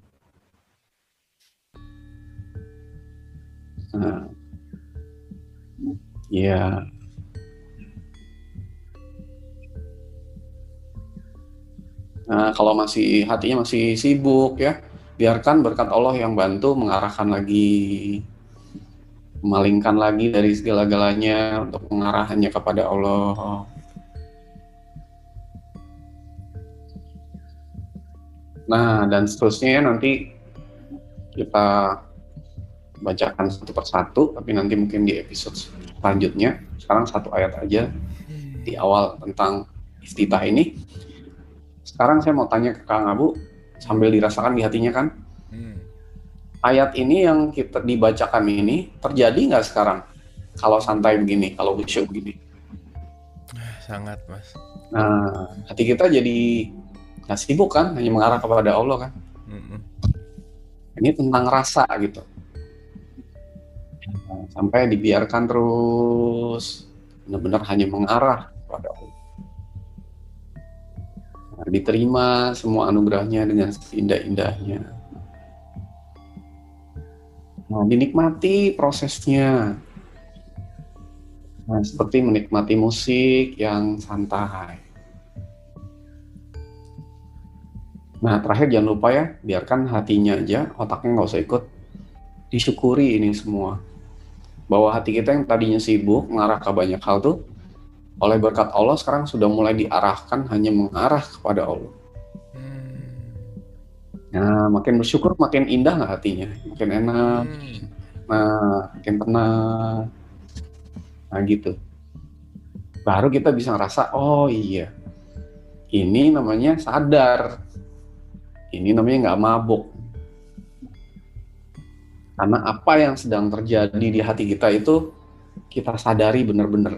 Nah, ya. Nah, kalau hatinya masih sibuk ya, biarkan berkat Allah yang bantu mengarahkan lagi, memalingkan lagi dari segala-galanya untuk mengarahnya kepada Allah. Nah, dan seterusnya nanti kita bacakan satu persatu, tapi nanti mungkin di episode selanjutnya. Sekarang satu ayat aja di awal tentang iftitah ini. Sekarang saya mau tanya ke Kang Abu, sambil dirasakan di hatinya kan, ayat ini yang kita dibacakan ini terjadi nggak sekarang? Kalau santai begini, kalau khusyuk begini? Sangat, Mas. Nah, hati kita jadi nggak sibuk kan, hanya mengarah kepada Allah kan. Ini tentang rasa gitu. Nah, sampai dibiarkan terus, benar-benar hanya mengarah kepada Allah. Nah, diterima semua anugerahnya dengan seindah-indahnya. Nah, dinikmati prosesnya. Nah, seperti menikmati musik yang santai. Nah, terakhir jangan lupa ya, biarkan hatinya aja, otaknya nggak usah ikut. Disyukuri ini semua. Bahwa hati kita yang tadinya sibuk, mengarah ke banyak hal tuh, oleh berkat Allah sekarang sudah mulai diarahkan hanya mengarah kepada Allah. Nah, makin bersyukur, makin indah nggak hatinya? Makin enak, nah, makin tenang. Nah gitu. Baru kita bisa ngerasa, oh iya, ini namanya sadar. Ini namanya nggak mabuk. Karena apa yang sedang terjadi di hati kita itu kita sadari benar-benar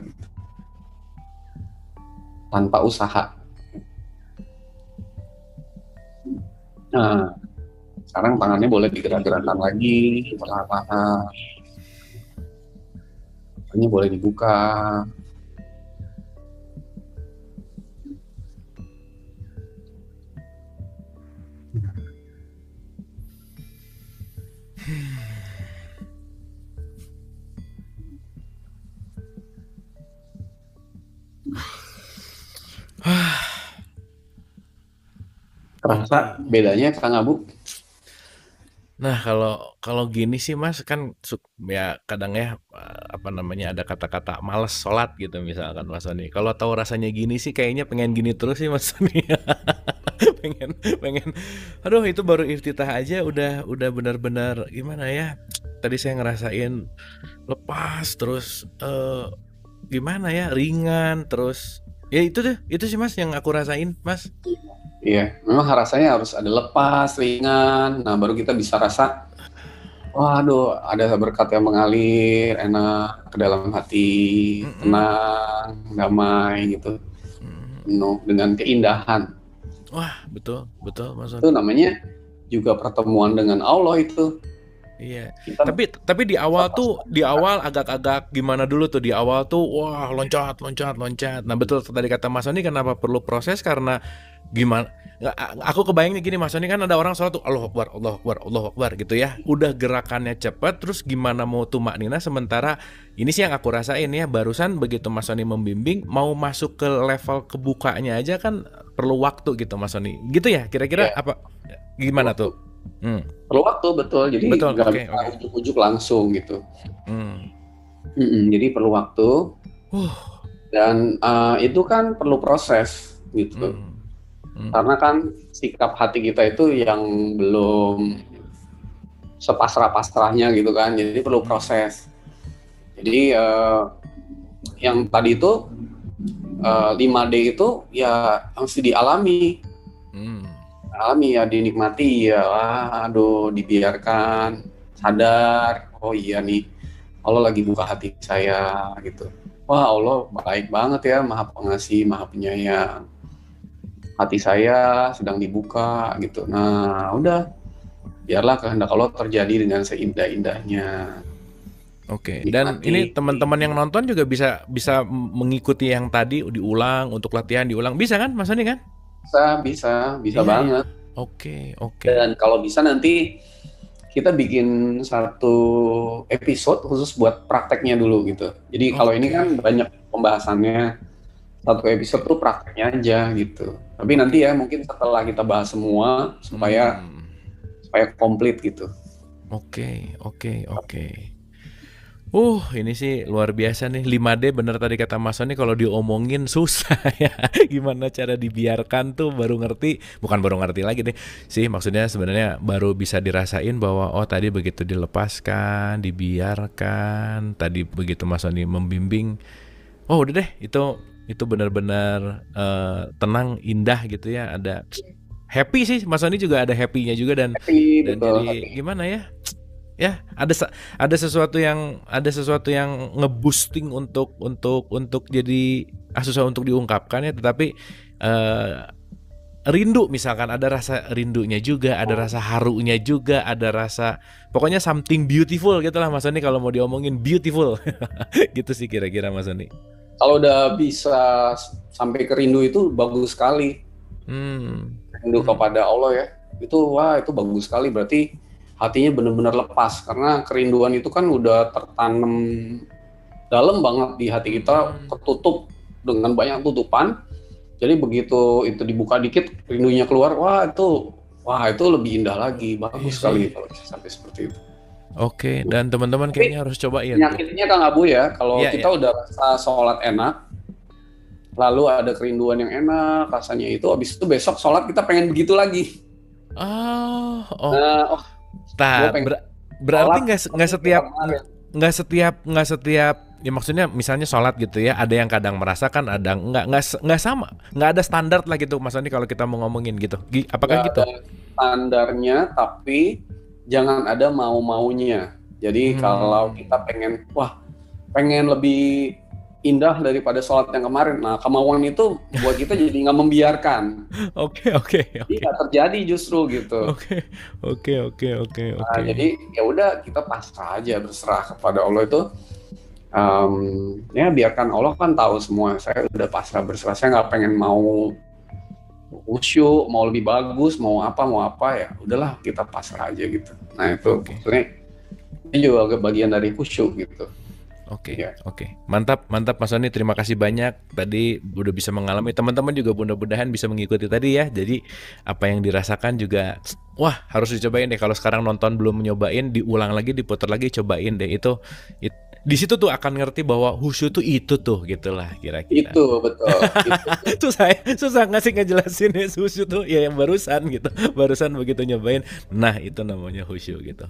tanpa usaha. Nah, sekarang tangannya boleh digerak-gerakkan lagi, perlahan-lahan. Tangannya boleh dibuka. Terasa bedanya Kang Abu? Nah, kalau gini sih Mas, kan ya kadang ya apa namanya, ada kata-kata males sholat gitu misalkan Mas Sony. Kalau tahu rasanya gini sih kayaknya pengen gini terus sih Mas Sony. pengen pengen aduh, itu baru iftitah aja udah benar-benar gimana ya. Tadi saya ngerasain lepas terus gimana ya, ringan terus. Ya itu sih Mas yang aku rasain, Mas. Iya, memang rasanya harus ada lepas, ringan. Nah, baru kita bisa rasa, waduh, ada berkat yang mengalir, enak ke dalam hati, tenang, damai gitu, penuh dengan keindahan. Wah, betul, betul Mas Itu Sony. namanya juga pertemuan dengan Allah itu. Iya. Kita Tapi di awal tuh, di awal agak-agak gimana dulu tuh, di awal tuh wah loncat loncat loncat. Nah, betul tadi kata Mas Sony, kenapa perlu proses karena gimana, aku kebayangnya gini Mas Sony, kan ada orang sholat tuh Allahu Akbar Allahu Akbar Allahu Akbar gitu ya, udah gerakannya cepat, terus gimana mau tumak nina, sementara ini sih yang aku rasain ya, barusan begitu Mas Sony membimbing mau masuk ke level kebukanya aja kan perlu waktu gitu Mas Sony, gitu ya kira-kira ya apa perlu gimana waktu, tuh? Hmm. perlu waktu betul. Jadi Betul, nggak oke bisa oke. ujuk-ujuk langsung gitu. Hmm. Jadi perlu waktu Uh. dan itu kan perlu proses gitu. Hmm. Hmm. Karena kan sikap hati kita itu yang belum sepasrah-pasrahnya gitu kan. Jadi perlu proses. Jadi yang tadi itu 5D itu ya mesti dialami. Alami ya, dinikmati ya, aduh, dibiarkan, sadar, oh iya nih, Allah lagi buka hati saya gitu. Wah, Allah baik banget ya, maha pengasih, maha penyayang. Hati saya sedang dibuka gitu. Nah, udah, biarlah kehendak Allah terjadi dengan seindah-indahnya. Oke, dan Nikmati. ini teman-teman yang nonton juga bisa mengikuti yang tadi diulang, untuk latihan diulang, bisa kan Mas Sony kan? Bisa Iya, banget. Oke. Dan kalau bisa nanti kita bikin satu episode khusus buat prakteknya dulu gitu. Jadi kalau ini kan banyak pembahasannya, satu episode tuh prakteknya aja gitu. Tapi nanti ya mungkin setelah kita bahas semua supaya komplit gitu. Oke. Ini sih luar biasa nih, 5D bener tadi kata Mas Sony, kalau diomongin susah ya. Gimana cara dibiarkan tuh baru ngerti, bukan baru ngerti lagi deh sih, maksudnya sebenarnya baru bisa dirasain bahwa oh tadi begitu dilepaskan, dibiarkan, tadi begitu Mas Sony membimbing, oh udah deh, itu benar-benar tenang, indah gitu ya, ada happy sih, Mas Sony juga ada happy-nya juga, dan Betul, jadi gimana ya? Ya, ada sesuatu yang nge-boosting untuk jadi susah untuk diungkapkan ya, tetapi rindu, misalkan ada rasa rindunya juga, ada rasa harunya juga, ada rasa pokoknya something beautiful gitu lah Mas Sony, kalau mau diomongin beautiful. Gitu sih kira-kira Mas Sony. Kalau udah bisa sampai ke rindu itu bagus sekali. Rindu kepada Allah ya, itu bagus sekali, berarti hatinya benar-benar lepas, karena kerinduan itu kan udah tertanam dalam banget di hati kita, tertutup dengan banyak tutupan. Jadi begitu itu dibuka dikit, rindunya keluar, wah itu lebih indah lagi, bagus sekali kalau bisa sampai seperti itu. Oke, dan teman-teman kayaknya harus cobain. Penyakitnya Kang Abu ya, kalau kita udah rasa sholat enak, lalu ada kerinduan yang enak rasanya itu, habis itu besok sholat kita pengen begitu lagi. Berarti nggak setiap ya, maksudnya misalnya sholat gitu ya, ada yang kadang merasakan, ada nggak sama, nggak ada standar lah gitu Mas Sony kalau kita mau ngomongin gitu, apakah gitu? Ada standarnya, tapi jangan ada mau-maunya. Jadi kalau kita pengen lebih indah daripada sholat yang kemarin, nah kemauan itu buat kita jadi nggak membiarkan. Oke. Jadi nggak terjadi justru gitu. Oke. Nah, jadi ya udah, kita pasrah aja, berserah kepada Allah itu. Ya biarkan Allah kan tahu semua. Saya udah pasrah, berserah. Saya nggak pengen mau khusyuk, mau lebih bagus, mau apa ya. Udahlah, kita pasrah aja gitu. Nah itu maksudnya ini juga bagian dari khusyuk gitu. Oke. Mantap Mas Sony, terima kasih banyak. Tadi udah bisa mengalami, teman-teman juga mudah-mudahan bisa mengikuti tadi ya. Jadi apa yang dirasakan juga, wah harus dicobain deh. Kalau sekarang nonton belum nyobain, diulang lagi, diputar lagi, cobain deh. Itu di situ tuh akan ngerti bahwa khusyuk tuh itu tuh, gitulah kira-kira. Itu betul. Tuh saya susah ngejelasin ya, khusyuk tuh ya yang barusan gitu. Barusan begitu nyobain, nah itu namanya khusyuk gitu.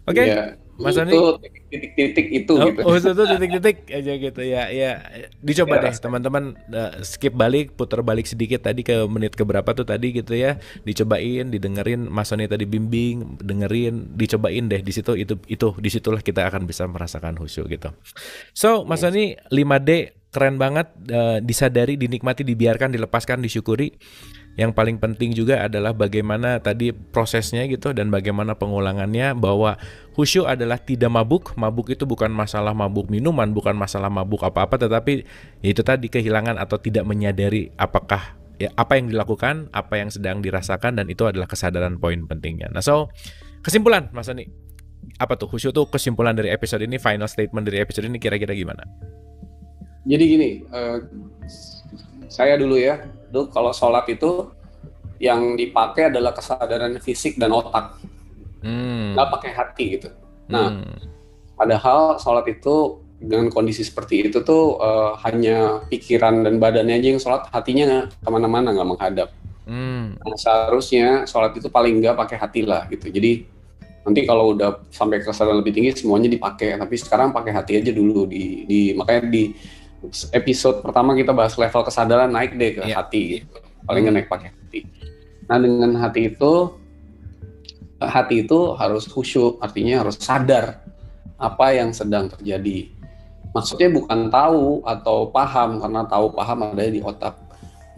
Oke, Iya, Mas Sony. itu titik-titik itu gitu. Itu titik-titik aja gitu ya. Ya, dicoba Ya, deh teman-teman, skip balik, putar balik sedikit tadi ke menit keberapa tuh tadi gitu ya. Dicobain, didengerin Mas Sony tadi bimbing, dengerin, dicobain deh di situ itu disitulah kita akan bisa merasakan khusyuk gitu. So, Mas Sony 5D keren banget, disadari, dinikmati, dibiarkan, dilepaskan, disyukuri. Yang paling penting juga adalah bagaimana tadi prosesnya gitu dan bagaimana pengulangannya, bahwa khusyuk adalah tidak mabuk. Mabuk itu bukan masalah mabuk minuman, bukan masalah mabuk apa-apa, tetapi itu tadi kehilangan atau tidak menyadari apakah ya apa yang dilakukan, apa yang sedang dirasakan, dan itu adalah kesadaran poin pentingnya. Nah, so kesimpulan Mas Sony, apa tuh khusyuk tuh, kesimpulan dari episode ini, final statement dari episode ini kira-kira gimana? Jadi gini, saya dulu ya, kalau sholat itu yang dipakai adalah kesadaran fisik dan otak, nggak pakai hati gitu. Nah, padahal sholat itu dengan kondisi seperti itu tuh hanya pikiran dan badannya aja yang sholat, hatinya kemana-mana, nggak menghadap. Nah, seharusnya sholat itu paling nggak pakai hati lah gitu. Jadi nanti kalau udah sampai kesadaran lebih tinggi semuanya dipakai, tapi sekarang pakai hati aja dulu. Makanya di episode pertama kita bahas level kesadaran, naik deh ke hati gitu. Paling nggak naik pakai hati. Nah, dengan hati itu harus khusyuk, artinya harus sadar apa yang sedang terjadi. Maksudnya bukan tahu atau paham, karena tahu paham ada di otak.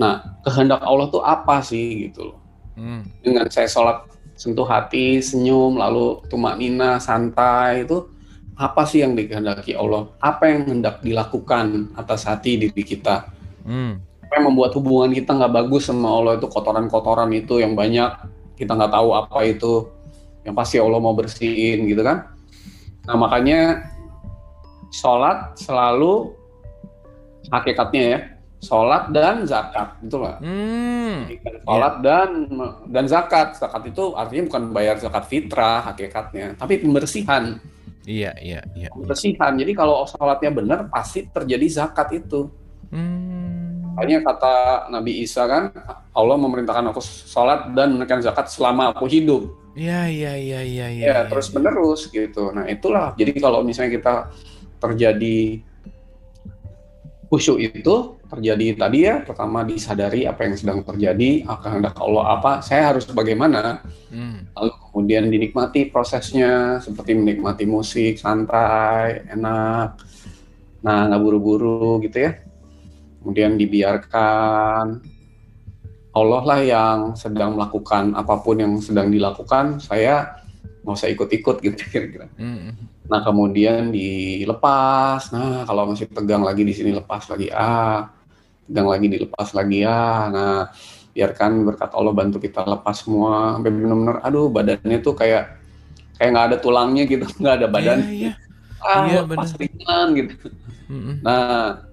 Nah, kehendak Allah tuh apa sih gitu loh. Dengan saya sholat sentuh hati, senyum, lalu tumaknina, santai, itu apa sih yang dikehendaki Allah? Apa yang hendak dilakukan atas hati diri kita? Apa yang membuat hubungan kita nggak bagus sama Allah, itu kotoran-kotoran itu yang banyak, kita nggak tahu apa itu, yang pasti Allah mau bersihin gitu kan. Nah, makanya sholat selalu hakikatnya ya, sholat dan zakat, itulah. Sholat dan zakat. Zakat itu artinya bukan bayar zakat fitrah hakikatnya, tapi pembersihan. Iya. Pembersihan. Jadi kalau sholatnya benar, pasti terjadi zakat itu. Makanya kata Nabi Isa kan, Allah memerintahkan aku sholat dan menunaikan zakat selama aku hidup. Iya. Ya, terus menerus gitu. Nah, itulah. Jadi kalau misalnya kita terjadi khusyuk itu terjadi tadi ya, pertama disadari apa yang sedang terjadi, kehendak Allah apa, saya harus bagaimana, lalu kemudian dinikmati prosesnya seperti menikmati musik santai, enak, nah nggak buru-buru gitu ya, kemudian dibiarkan Allah lah yang sedang melakukan apapun yang sedang dilakukan, saya nggak usah ikut-ikut gitu kira-kira. Nah, kemudian dilepas. Nah, kalau masih tegang lagi di sini, lepas lagi. Tegang lagi, dilepas lagi. Nah, biarkan berkat Allah bantu kita lepas semua. Sampai benar-benar, badannya tuh kayak nggak ada tulangnya gitu, nggak ada badan. Lepas ringan gitu. Nah,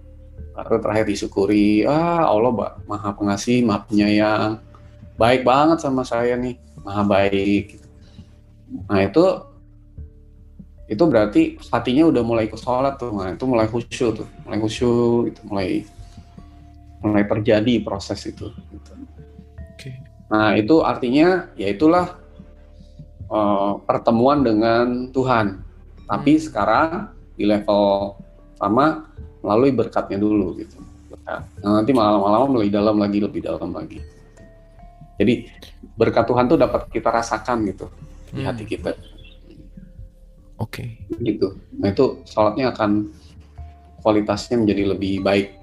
lalu terakhir disyukuri. Allah maha pengasih, maha penyayang. Baik banget sama saya nih, maha baik. Nah, itu berarti hatinya udah mulai ikut sholat tuh, nah itu mulai khusyuk gitu, mulai terjadi proses itu. Gitu. Nah, itu artinya ya itulah pertemuan dengan Tuhan. Tapi sekarang di level sama melalui berkatnya dulu gitu. Nah, nanti lama-lama lebih dalam lagi. Jadi berkat Tuhan tuh dapat kita rasakan gitu di hati kita. Gitu. Nah, itu sholatnya akan kualitasnya menjadi lebih baik.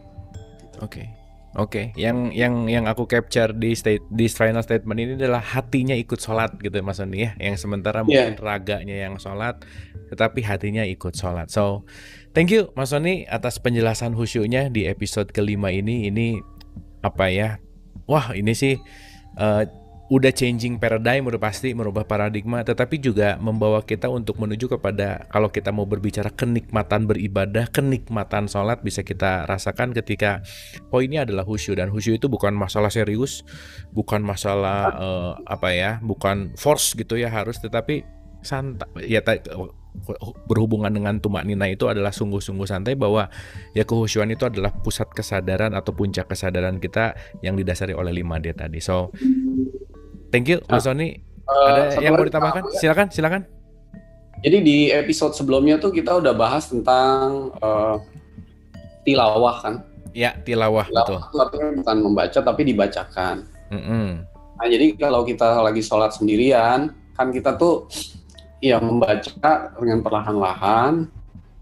Yang aku capture di final statement ini adalah hatinya ikut sholat gitu Mas Sony ya. Yang sementara mungkin raganya yang sholat, tetapi hatinya ikut sholat. So, thank you Mas Sony atas penjelasan khusyuknya di episode kelima ini. Ini apa ya? Wah, ini sih udah changing paradigm, udah pasti merubah paradigma, tetapi juga membawa kita untuk menuju kepada, kalau kita mau berbicara kenikmatan beribadah, kenikmatan sholat bisa kita rasakan ketika poinnya adalah khusyuk. Dan khusyuk itu bukan masalah serius, bukan masalah bukan force gitu ya harus, tetapi santai ya, berhubungan dengan tumaknina itu adalah sungguh-sungguh santai, bahwa ya kehusyuan itu adalah pusat kesadaran atau puncak kesadaran kita yang didasari oleh 5D tadi. So, thank you Mas Sony. Ada yang mau ditambahkan? Silakan. Jadi di episode sebelumnya tuh kita udah bahas tentang tilawah kan. Ya, tilawah betul. Tilawah itu artinya bukan membaca tapi dibacakan. Mm-mm. Nah, jadi kalau kita lagi sholat sendirian, kan kita tuh ya membaca dengan perlahan-lahan,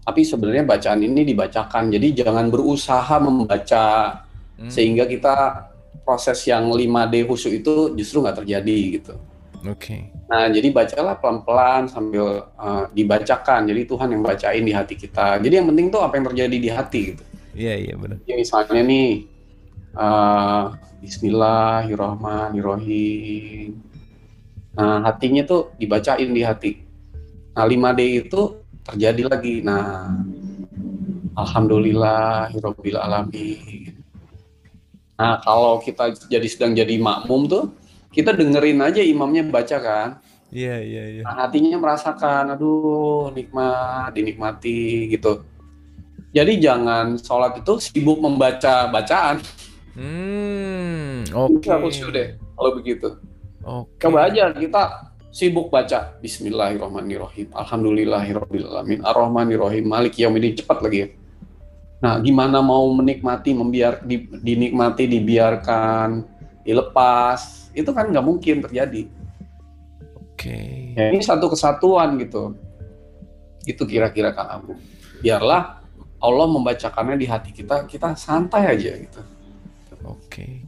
tapi sebenarnya bacaan ini dibacakan. Jadi jangan berusaha membaca sehingga kita proses yang 5D khusyuk itu justru nggak terjadi gitu. Oke. Nah, jadi bacalah pelan-pelan sambil dibacakan. Jadi Tuhan yang bacain di hati kita. Jadi yang penting tuh apa yang terjadi di hati gitu. Iya benar. Jadi misalnya nih, Bismillahirrahmanirrahim. Nah, hatinya tuh dibacain di hati. Nah, 5D itu terjadi lagi. Nah, Alhamdulillahirabbil alamin. Nah, kalau kita sedang jadi makmum tuh, kita dengerin aja imamnya baca kan. Iya. Nah, hatinya merasakan, aduh nikmat, dinikmati gitu. Jadi jangan sholat itu sibuk membaca bacaan. Oke. Khusyuk deh kalau begitu. Oke. Coba aja kita sibuk baca Bismillahirrahmanirrahim, Alhamdulillahirabbil alamin, Ar-Rahmanirrahim, Maliki Yaumiddin, cepat lagi ya. Nah, gimana mau menikmati, dinikmati, dibiarkan, dilepas, itu kan nggak mungkin terjadi. Oke. Ya, ini satu kesatuan gitu. Itu kira-kira Kang Abu. Biarlah Allah membacakannya di hati kita, kita santai aja gitu. Oke.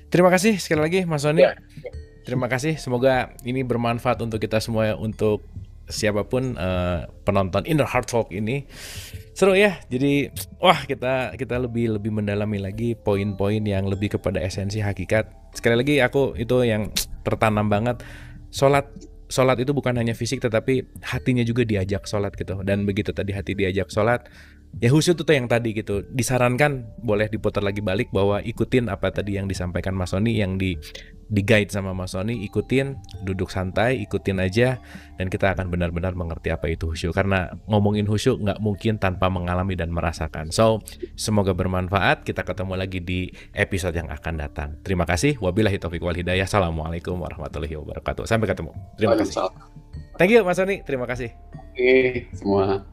Terima kasih sekali lagi Mas Sony. Ya. Terima kasih. Semoga ini bermanfaat untuk kita semua, untuk siapapun penonton Inner Heart Talk ini. Seru ya. Jadi kita lebih mendalami lagi poin-poin yang lebih kepada esensi hakikat. Sekali lagi aku itu yang tertanam banget. Sholat itu bukan hanya fisik, tetapi hatinya juga diajak sholat gitu. Dan begitu tadi hati diajak sholat, ya khusyuk itu yang tadi gitu. Disarankan boleh diputar lagi balik bahwa ikutin apa tadi yang disampaikan Mas Sony, yang di guide sama Mas Sony, ikutin, duduk santai, ikutin aja, dan kita akan benar-benar mengerti apa itu khusyuk. Karena ngomongin khusyuk nggak mungkin tanpa mengalami dan merasakan. So, semoga bermanfaat. Kita ketemu lagi di episode yang akan datang. Terima kasih. Wabillahi taufiq wal hidayah. Assalamualaikum warahmatullahi wabarakatuh. Sampai ketemu. Terima kasih. Thank you Mas Sony. Terima kasih. Oke, semua.